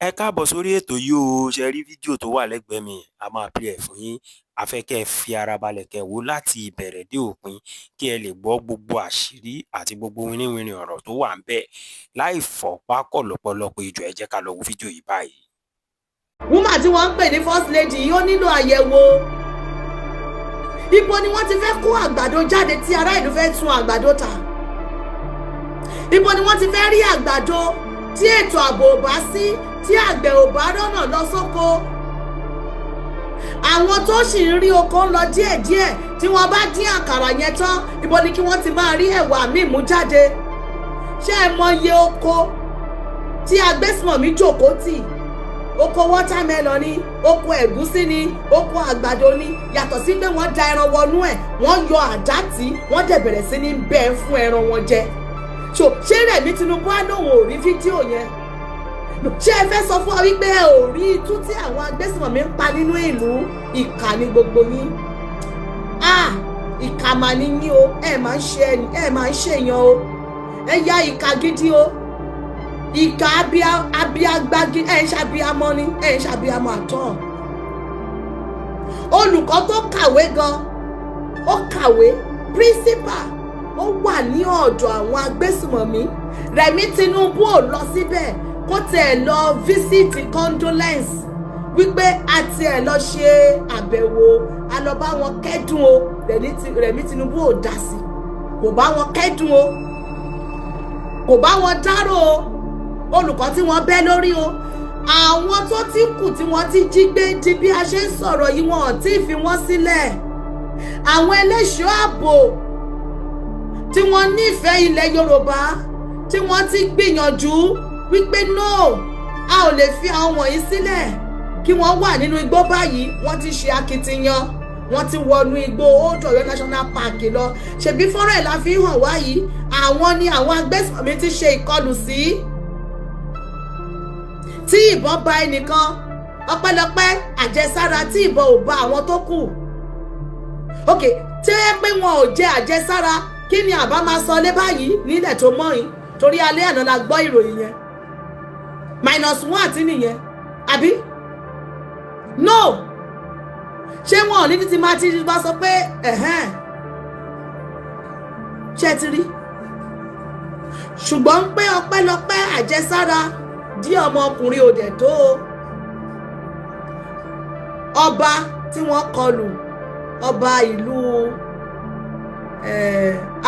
Ẹ káàbọ̀ sórí ètò yìí o, ṣe rí fídíò tó wà lẹ́gbẹ̀ẹ́ mi, a máa play ẹ̀ fún yín. A fẹ́ kẹ́ ẹ fi ara balẹ̀ kẹ́ ẹ wò láti ìbẹ̀rẹ̀ dé òpin kí ẹ lè gbọ́ gbogbo àṣírí àti gbogbo wíníwíní ọ̀rọ̀ tó wà ńbẹ̀. Láì fọ̀pá kọ̀ lọ́pọ̀lọpọ̀ ejò, ẹ jẹ́ ká lọ wo fídíò yìí báyìí. Woman tí wọ́n ń pè ní first lady yìí ó nílò àyẹ̀wò. Ibo ni wọ́n ti fẹ́ kó àgbàdo jáde tí ará ìlú fẹ́ tún àgbàdo tà? Ibo ni wọ́n ti fẹ́ rí àgbàdo tí ètò ààbò ò bá sí, tí àgbẹ̀ ò bá rọ́nà lọ sóko? Àwọn tó sì ń rí oko ń lọ díẹ̀díẹ̀ tí wọ́n bá dín àkàrà yẹn tán, ibo ni kí wọ́n ti máa rí ẹ̀wà míì mú jáde? Ṣé ẹ mọ iye oko tí agbésùnmọ̀mí jókòó tì? Oko watermelon ni, oko ẹ̀gúsí ni, oko àgbàdo ni, yàtọ̀ sí pé wọ́n da ẹran wọnú ẹ̀, wọ́n yọ àdá tí wọ́n dẹ̀ bẹ̀rẹ̀ sí ní bẹ́ẹ̀ fún ẹran wọn jẹ. Ṣé Remi Tinubu á lóun ò rí fídíò yẹn? Ṣé ẹ fẹ́ sọ fún wa wípé ẹ ò rí itú tí àwọn agbésùnmọ̀mí ń pa nínú ìlú? Ìkà ni gbogbo yín. Ìkà mà ni yín o, ẹ máa ń ṣèyàn o. Ẹ ya ìkà gidi o. Ìkà abiagbagi, ẹ ń ṣàbíamọ ni, ẹ ń ṣàbíamọ àtọ̀. Olùkọ́ tó kàwé gan, ó kàwé, principal, ó wà ní ọ̀dọ̀ àwọn agbésùnmọ̀mí. Remi Tinubu ò lọ síbẹ̀ kó tẹ̀ lọ visit condolence wípé a tiẹ̀ lọ ṣe àbẹ̀wò, a lọ bá wọn kẹ́dùn o. Remi Tinubu ò dá sí, kò bá wọn kẹ́dùn o, kò bá wọn dárò o. Olùkọ́ tí wọ́n bẹ́ lórí o, àwọn tó ti kù tí wọ́n ti jí gbé di bí a ṣe ń sọ̀rọ̀ yìí, wọn ò tí ì fi wọ́n sílẹ̀. Àwọn ẹlẹ́ṣọ́ ààbò tí wọ́n nífẹ̀ẹ́ ilẹ̀ Yorùbá tí wọ́n ti gbìyànjú wípé no, a ò lè fi àwọn wọ̀nyí sílẹ̀ kí wọ́n wà nínú igbó báyìí. Wọ́n ti ṣe akitiyan, wọ́n ti wọnú igbó Old Ọ̀yọ́ National Park lọ. Ṣebí fọ́nrán ẹ̀ la fi hàn wá yìí, àwọn ni àwọn agbésùnmọ̀mí ti ṣe ìkọlù sí. Tí ìbọn bá ẹnìkan, ọpẹ́lọpẹ́ àjẹsára tí ìbọn ò bá àwọn tó kù. Ok, tí ẹ pé wọn ò jẹ àjẹsára, kí ni àbá máa sọ lé báyìí nílẹ̀ tó mọ́ yìí? Torí alẹ́ àná la gbọ́ ìròyìn yẹn. -1 àti nìyẹn, àbí? No! Ṣé wọn ò ní ti máa ti bá sọ pé ṣé ti rí? Ṣùgbọ́n pé ọpẹ́lọpẹ́ àjẹsára dí ọmọkùnrin òdẹ̀ tó ọba tí wọ́n kọlù, ọba ìlú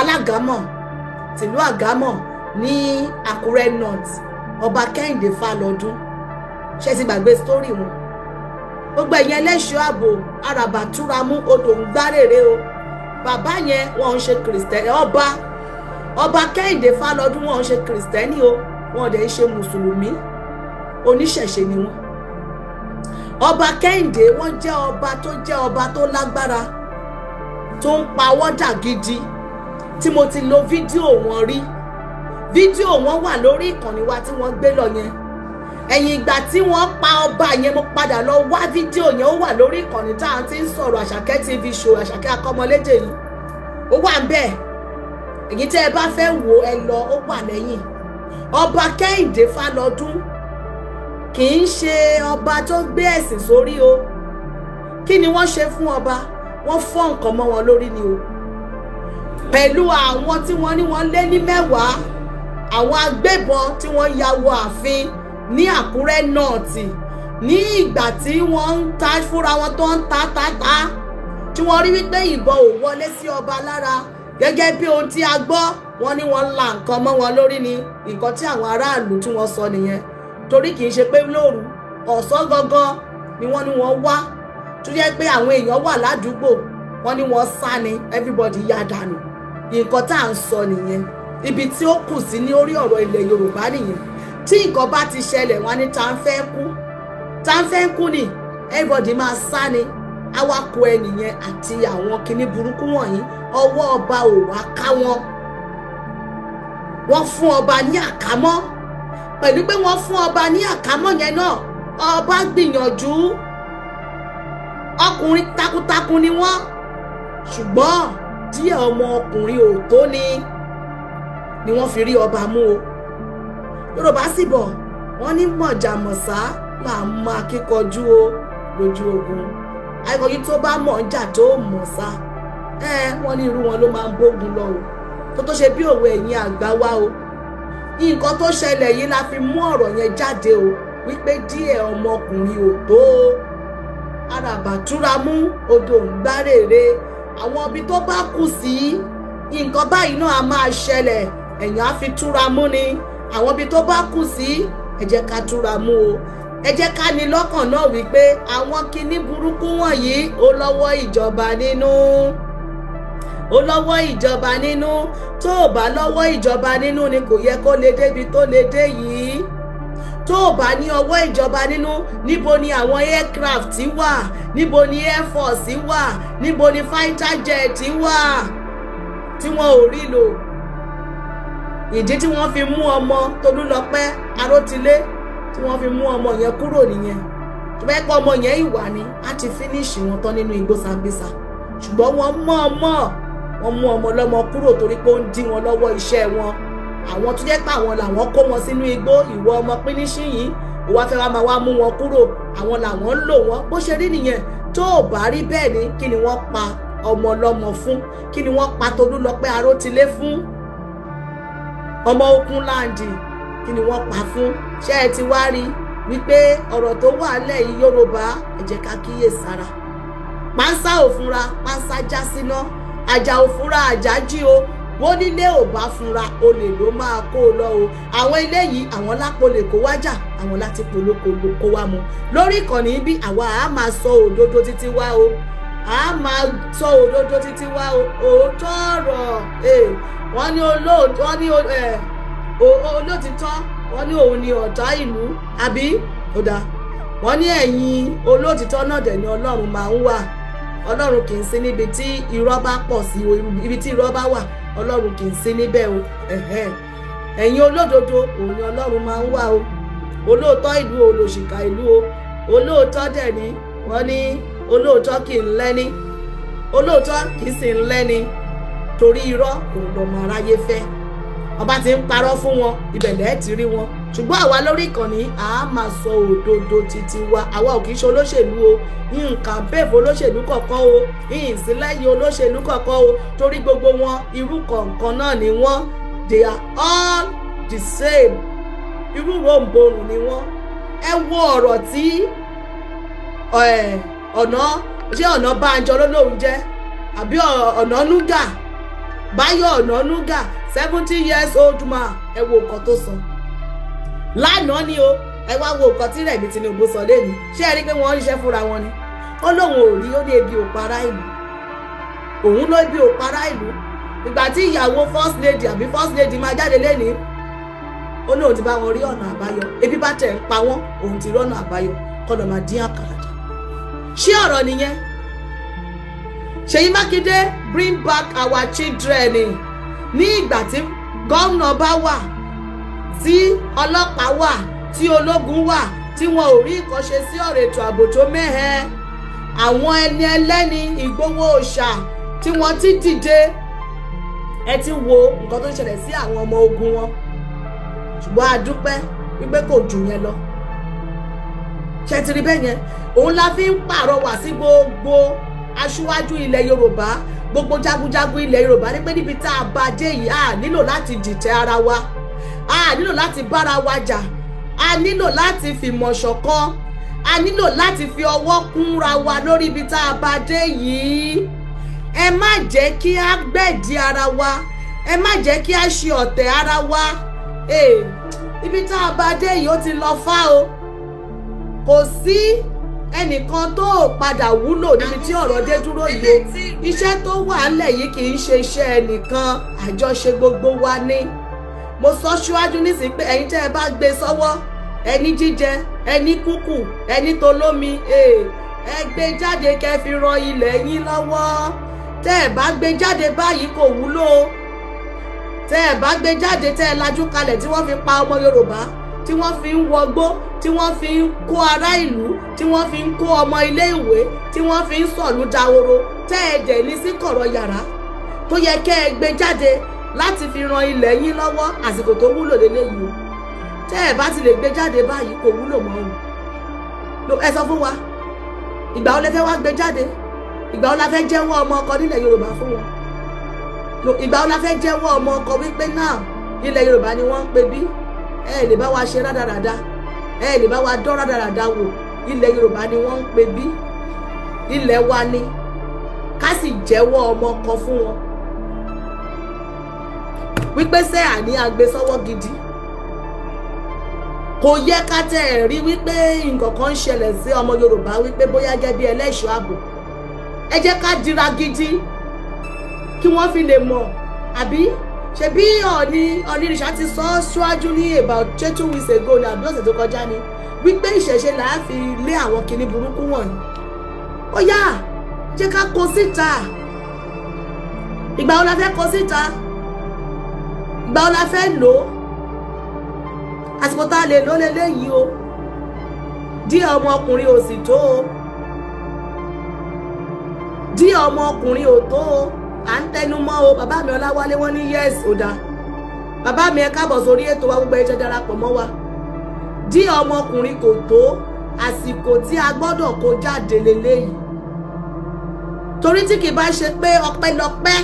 Alágámọ̀, tìlú Àgámọ̀ ní Àkúrẹ́ North, ọba Kẹ́hìndé Fálọdún. Ṣé ti gbàgbé sítórì wọn? Gbogbo ẹ̀yẹn ẹlẹ́ṣọ́ ààbò àràbà túramú odò ń gbárèrè o. Bàbá yẹn wọn ń ṣe kìrìsìtẹ́nì, ọba Kẹ́hìndé Fálọdún wọn ń ṣe kìrìsìtẹ́nì o, wọn dẹ̀ ń ṣe mùsùlùmí, oníṣẹ̀ṣe ni wọn. Ọba Kẹ́hìndé wọ́n jẹ́ ọba tó lágbára, tó ń pawọ́dà gidi, tí mo ti lo fídíò wọn rí. Fídíò wọn wà lórí ìkànnì wa tí wọ́n gbé lọ yẹn. Ẹ̀yìn ìgbà tí wọ́n pa ọba yẹn, mo padà lọ wá fídíò yẹn, ó wà lórí ìkànnì tá à ń ti ń sọ̀rọ̀ Àṣàkẹ́ TV show, Àṣàkẹ́ Akọ́mọlédè yìí, ó wà ń bẹ̀. Èyí tí ẹ bá fẹ́ wò ẹ lọ, ó wà lẹ́yìn. Ọba Kẹ́hìndé Fálọdún kì í ṣe ọba tó gbé ẹ̀sìn sórí o. Kí ni wọ́n ṣe fún ọba? Wọ́n fọ́ nǹkan mọ́ wọn lórí ni o. Pẹ̀lú àwọn tí wọ́n ní wọ́n lé ní 10, àwọn agbébọn tí wọ́n ya wọ ààfin ní Àkúrẹ́ North ní ìgbà tí wọ́n ń ta fúnra wọn tó ń ta tí wọ́n rí wípé ìbọn ò wọlé sí ọba lára. Gẹ́gẹ́ bí ohun tí a gbọ́, wọ́n ní wọ́n la nǹkan mọ́ wọn lórí ni. Nǹkan tí àwọn aráàlú tí wọ́n sọ nìyẹn. Torí kì í ṣe pé lóru, ọ̀sán gangan ni wọ́n ní wọ́n wá. Tó jẹ́ pé àwọn èèyàn wà ládùúgbò, wọ́n ní wọ́n sá ni, everybody ya dànù. Nǹkan tá à ń sọ nìyẹn. Ibi tí ó kù sí ní orí ọ̀rọ̀ ilẹ̀ Yorùbá nìyẹn. Tí nǹkan bá ti ṣẹlẹ̀, wọ́n ní tá ń fẹ́ kú ni, everybody máa sá ni. Awakọ̀ ẹnìyẹn àti àwọn kinní burúkú wọ̀nyí, ọwọ́ ọba ò wá ká wọn. Wọ́n fún ọba ní àkámọ́. Pẹ̀lú pé wọ́n fún ọba ní àkámọ́ yẹn náà, ọba gbìyànjú. Ọkùnrin takuntakun ni wọ́n, ṣùgbọ́n díẹ̀ ọmọ ọkùnrin ò tó ni wọ́n fi rí ọba mú o. Yorùbá sì bọ̀, wọ́n ní mọ̀jàmọ̀sá là ń mọ akíkanjú o lójú ogun akíkanjú tó bá mọ̀ ń jà tó mọ̀ sá wọ́n ní irú wọn ló máa ń bógun lọ o tó ṣe bí òwe ẹ̀yin àgbà wa o nǹkan tó ṣẹlẹ̀ yìí la fi mú ọ̀rọ̀ yẹn jáde o wípé díẹ̀ ọmọkùnrin ò tó àràbà túra mú odò ń gbárèrè àwọn ibi tó bá kù sí nǹkan báyìí náà a máa ṣẹlẹ̀ ẹ̀yàn á fi túra mú ni àwọn ibi tó bá kù sí ẹ jẹ́ ká túra mú o ẹ jẹ́ ká ní lọ́kàn náà wípé àwọn kinní burúkú wọ̀nyí ó lọ́wọ́ ìjọba nínú ó lọ́wọ́ ìjọba nínú tó o bá lọ́wọ́ ìjọba nínú ni kò yẹ kó lè débi tó lè dé yìí tó o bá ní ọwọ́ ìjọba nínú níbo ni àwọn aircraft wà níbo ni air force wà níbo ni fighter jet wà tí wọn ò rí lò ìdí tí wọ́n fi mú ọmọ Tolúlọpẹ́ Arótilé tí wọ́n fi mú ọmọ yẹn kúrò nìyẹn tó bá yẹ pé ọmọ yẹn ìwà ni á ti fínísì wọn tán nínú igbó Sambisa ṣùgbọ́n wọ́n mú ọmọ lọ́mọ kúrò torí pé ó ń dí wọn lọ́wọ́ iṣẹ́ wọn àwọn tó jẹ́ pé àwọn làwọn kó wọn sínú igbó ìwọ ọmọ pínísì yìí ó wá fẹ́ máa wá mú wọn kúrò àwọn làwọn ń lò wọ́n bó ṣe rí nìyẹn tó ò bá rí bẹ́ẹ̀ ni kí ni wọ́n pa ọmọ lọ́mọ fún kí ni wọ́n pa Tolúlọpẹ́ Arótilé fún ọmọ okun láǹdì kí ni wọ́n pa fún ṣé ẹ ti wá rí wípé ọ̀rọ̀ tó wà lẹ̀ yìí Yorùbá ẹ jẹ́ ká kíyè sára pánsá òfúnra pánsá já síná àjà òfúnra àjà jí o wọ́n nílé ò bá fúnra olè ló máa kó o lọ o àwọn ilé yìí àwọn lápò lè kó wájà àwọn láti polóko ló kó wá mu lórí ìkànnì bí àwa á máa sọ òdodo títí wá o a máa sọ òdodo títí wá o òótọ́ ọ̀rọ̀ wọ́n ní olóòtítọ́ wọ́n ní òun ni ọ̀tá ìlú àbí ọ̀dà wọ́n ní ẹ̀yìn olóòtítọ́ náà dẹ̀ ni Ọlọ́run máa ń wà Ọlọ́run kì í sí níbi tí irọ́ bá pọ̀ sí o ibi tí irọ́ bá wà Ọlọ́run kì í sí níbẹ̀ o ẹ̀yìn olódodo òun ni Ọlọ́run máa ń wà o olóòtọ́ ìlú olòṣìkà ìlú o olóòtọ́ dẹ̀ ni wọ́n ní olóòtọ́ kì í lẹ́ni olóòtọ́ kì í sì ń lẹ́ni torí irọ́ òun lọ́mọ aráyé fẹ́ ọba ti ń parọ́ fún wọn ibẹ̀lẹ̀ ti rí wọn ṣùgbọ́n àwa lórí ìkànnì a máa sọ òdodo títí wa àwa ò kì í ṣe olóṣèlú o nǹkan bẹ́ẹ̀fọ́ olóṣèlú kọ̀ọ̀kan o ìsìnlẹ́yìn olóṣèlú kọ̀ọ̀kan o torí gbogbo wọn irú kọ̀ọ̀kan náà ni wọ́n they are all the same irú ròǹbòrùn ni wọ́n ẹ wo ọ̀rọ̀ tí ọ̀nà Bánjọ lólóhùn jẹ́ àbí ọ̀nà Núgà Báyọ̀ ọ̀nà Núgà 70 years old man ẹ wo nǹkan tó sọ lánàá ni o ẹ wá wo nǹkan tí Remi Tinubu sọ lẹ́nu ṣé ẹ rí pé wọ́n ń ṣiṣẹ́ fúnra wọn ni ó lóun ò rí ó ní ebi ò para ìlú òun ló ebi ò para ìlú ìgbà tí ìyàwó first lady àbí first lady máa jáde lẹ́ni ó lóun ti bá wọn rí ọ̀nà àbáyọ ebi bá tẹ̀ ń pa wọ́n òun ti rí ọ̀nà àbáyọ kọ́nà máa dín àkàrà jà ṣé ọ̀rọ̀ nìyẹn Ṣèyí Mákindé bring back our children ní ìgbà tí gómìnà bá wà tí ọlọ́pàá wà tí ológun wà tí wọn ò rí ìkọ́ṣe sí ọ̀rọ̀ ètò ààbò tó mẹ́hẹ àwọn ẹni ẹlẹ́ni Ìgbòho òòṣà tí wọ́n ti dìde ẹ ti wo nǹkan tó ń ṣẹlẹ̀ sí àwọn ọmọ ogun wọn ṣùgbọ́n a dúpẹ́ wípé kò jù yẹn lọ ṣe ti rí bẹ́ẹ̀ yẹn òun la fi ń pàrọwà sí gbogbo aṣíwájú ilẹ̀ Yorùbá gbogbo jagunjagun ilẹ̀ Yorùbá ní pé níbi tá a bá dé yìí a nílò láti dìtẹ̀ ara wa a nílò láti bára wa jà a nílò láti fìmọ̀ ṣọ̀kan a nílò láti fi ọwọ́ kúnra wa lórí ibi tá a bá dé yìí ẹ má jẹ́ kí a gbẹ̀dí ara wa ẹ má jẹ́ kí a ṣe ọ̀tẹ̀ ara wa ibi tá a bá dé yìí ó ti lọ fá o kò sí ẹnìkan tó padà wúlò níbi tí ọ̀rọ̀ dé dúró yìí iṣẹ́ tó wà ńlẹ̀ yìí kì í ṣe iṣẹ́ ẹnìkan àjọṣe gbogbo wa ní mo sọ síwájú nísìnyí pé ẹ̀yin tẹ́ ẹ bá gbé sọ́wọ́ ẹni jíjẹ ẹni kúkù ẹni tolómi ẹ gbé jáde kẹ́ fi ran ilẹ̀ yín lọ́wọ́ tẹ́ ẹ bá gbé jáde báyìí kò wúlò tẹ́ ẹ bá gbé jáde tẹ́ ẹ lajú kalẹ̀ tí wọ́n fi pa ọmọ Yorùbá tí wọ́n fi ń wọgbó tí wọ́n fi ń kó ará ìlú tí wọ́n fi ń kó ọmọ ilé ìwé tí wọ́n fi ń sọ̀lú dahoro tẹ́ ẹ dẹ̀ ní sí kọ̀rọ̀ yàrá tó yẹ kẹ́ ẹ gbé jáde láti fi ran ilẹ̀ yín lọ́wọ́ àsìkò tó wúlò lélẹ́yìí tẹ́ ẹ̀ bá ti lè gbé jáde báyìí kò wúlò mọ́ o. Ẹ sọ fún wa ìgbà wo lẹ fẹ́ wá gbé jáde, ìgbà wo la fẹ́ jẹ́wọ́ ọmọ ọkọ nílẹ̀ Yorùbá fún wọn, ìgbà wo la fẹ́ jẹ́wọ́ ọmọ ọkọ wípé náà nílẹ̀ Yorùbá ni wọ́n ń pe bí. Ẹ lè bá wa ṣe rádaràda, ẹ lè bá wa dán rádaràda wò, ilẹ̀ Yorùbá ni wọ́n ń pe bí, ilẹ̀ wa ni, ká sì jẹ́wọ́ ọmọ ọkọ fún wọn wípé ṣé àní agbésọ́wọ́ gidi. Kò yẹ ká tẹ̀ ẹ̀ rí wípé nǹkan kan ń ṣẹlẹ̀ sí ọmọ Yorùbá wípé bóyá jẹ́ bí ẹlẹ́ṣọ́ ààbò. Ẹ jẹ́ ká dira gidi kí wọ́n fi lè mọ̀, àbí ṣebí Ọ̀nìrìṣà ti sọ síwájú ní about 2 weeks ago ní àbí ọ̀sẹ̀ tó kọjá ni wípé ìṣẹ̀ṣe là á fi lé àwọn kinní burúkú wọ̀nyí. Ó yá jẹ́ ká kó síta. Ìgbà wo la fẹ́ kó síta? Ìgbà wo la fẹ́ lò ó? Àsìkò tá a lè lò lélẹ́yìí o. Díẹ̀ ọmọkùnrin ò sì tó o. Díẹ̀ ọmọkùnrin ò tó o. À ń tẹnu mọ́ o. Bàbá mi Ọláwálé wọ́n ní yes ó dáa. Bàbá mi ẹ káàbọ̀ sórí ètò wa, gbogbo ẹ̀jẹ̀ darapọ̀ mọ́ wa. Díẹ̀ ọmọkùnrin kò tó àsìkò tí a gbọ́dọ̀ kó jáde lélẹ́yìí. Torí tí kì bá ṣe pé ọpẹ́lọpẹ́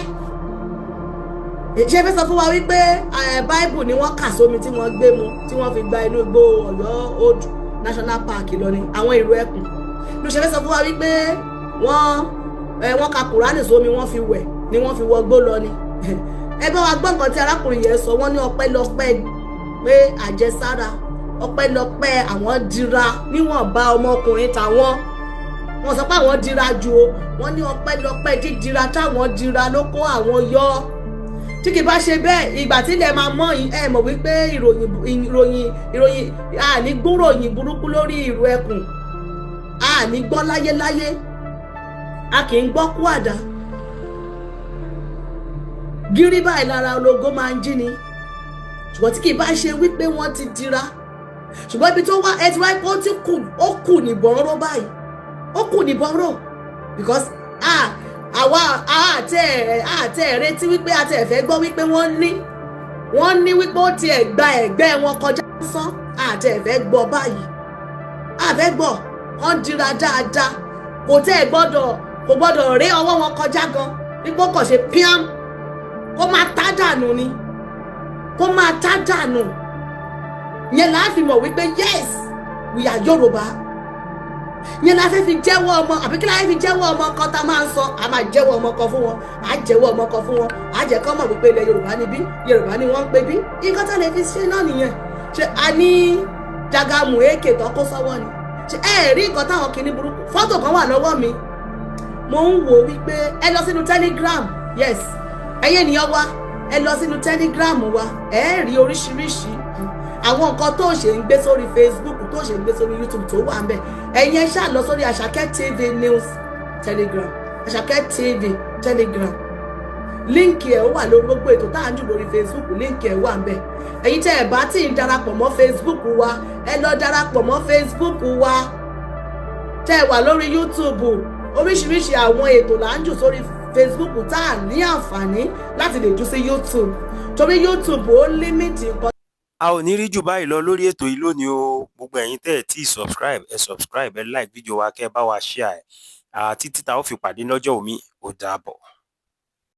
ṣe fẹ́ sọ fún wa wípé Bible ni wọ́n kà sómi tí wọ́n gbé mu tí wọ́n fi gba inú igbó Ọ̀yọ́ Old National Park lọ ni àwọn ìró ẹkùn ló ṣe fẹ́ sọ fún wa wípé wọ́n ka Kùránì sómi wọ́n fi wẹ̀ ni wọ́n fi wọgbó lọ ni. Ẹ bá wa gbọ́ nǹkan tí arákùnrin yẹn sọ, wọ́n ní ọpẹ́lọpẹ́ pé àjẹsára, ọpẹ́lọpẹ́ àwọn dira níwọ̀nba ọmọkùnrin tàwọn. Wọ́n sọ pé àwọn dira ju o, wọ́n ní ọpẹ́lọpẹ́ dídira táwọn dira ló kó àwọn yọ. Tí kì bá ṣe bẹ́ẹ̀ ìgbà tí ilẹ̀ máa mọ́ yìí ẹ mọ̀ wípé ìròyìn àní gbúròyìn burúkú lórí ìró ẹkùn, àní gbọ́ láyéláyé, a kì í gbọ́ kú àdá. Gírí báyìí lára ológo máa ń jí ni, ṣùgbọ́n tí kì bá ṣe wípé wọ́n ti dira, ṣùgbọ́n ibi tó wá ẹ ti wáyé pé ó kù níbọn ró báyìí, ó kù níbọn ró because àwa àtẹ̀ retí wípé àti ẹ̀fẹ́ gbọ́ wípé wọ́n ní wípé ó ti ẹ̀gbà ẹ̀gbẹ́ wọn kọjá sán, àti ẹ̀fẹ́ gbọ́ báyìí, àfẹ́ gbọ́ wọ́n dira dáadáa, kò gbọ́dọ̀ ré ọwọ́ wọn kọjá gan wípé ó kàn ṣe píám kó máa tá dànù ni, kó máa tá dànù. Yẹn la fi mọ̀ wípé yes we are Yorùbá. Yẹn la fẹ́ fi jẹ́wọ́ ọmọ, àbí kí la fẹ́ fi jẹ́wọ́ ọmọ kan tá máa ń sọ, a máa jẹ́wọ́ ọmọ kan fún wọn, a jẹ́wọ́ ọmọ kan fún wọn, a jẹ́ kọ́ mọ̀ wípé ilẹ̀ Yorùbá ni bí, Yorùbá ni wọ́n ń pè bí. Nǹkan tá lè fi ṣe náà nìyẹn. Ṣé a ní jagamu èké tó kó sọ́wọ́ ni? Ṣé ẹ rí nǹkan táwọn kinní burúkú? Fọ́tò kan wà lọ́wọ́ mi, mo ń wò wípé ẹ lọ sínú Telegram, yes ẹ̀yin ènìyàn wa ẹ lọ sínú Telegram wa, ẹ rí oríṣiríṣi àwọn nǹkan tó ṣe ń gbé sórí Facebook, tó ṣe ń gbé sórí YouTube tó wà ń bẹ̀. Ẹ̀yin ẹ ṣáà lọ sórí Àṣàkẹ́ TV News Telegram, Àṣàkẹ́ TV Telegram, líǹkì ẹ̀ ó wà lórí gbogbo ètò tá à ń jù lórí Facebook, líǹkì ẹ̀ wà ń bẹ̀. Ẹ̀yin tẹ́ ẹ̀ bá tí ń darapọ̀ mọ́ Facebook wa, ẹ lọ darapọ̀ mọ́ Facebook wa. Tẹ́ ẹ wà lórí YouTube, oríṣiríṣi àwọn ètò là ń jù sórí Facebook tá à ní àǹfààní láti lè jù sí YouTube, torí YouTube ó límìtì nǹkan. A ò ní rí jù báyìí lọ lórí ètò yìí lónìí o. Gbogbo ẹ̀yin tẹ́ ẹ̀ tí subscribe, ẹ like fídíò wa, kẹ́ ẹ bá wa share ẹ̀. Títí tá ó fi pàdé lọ́jọ́ òmí, ó dàbọ̀.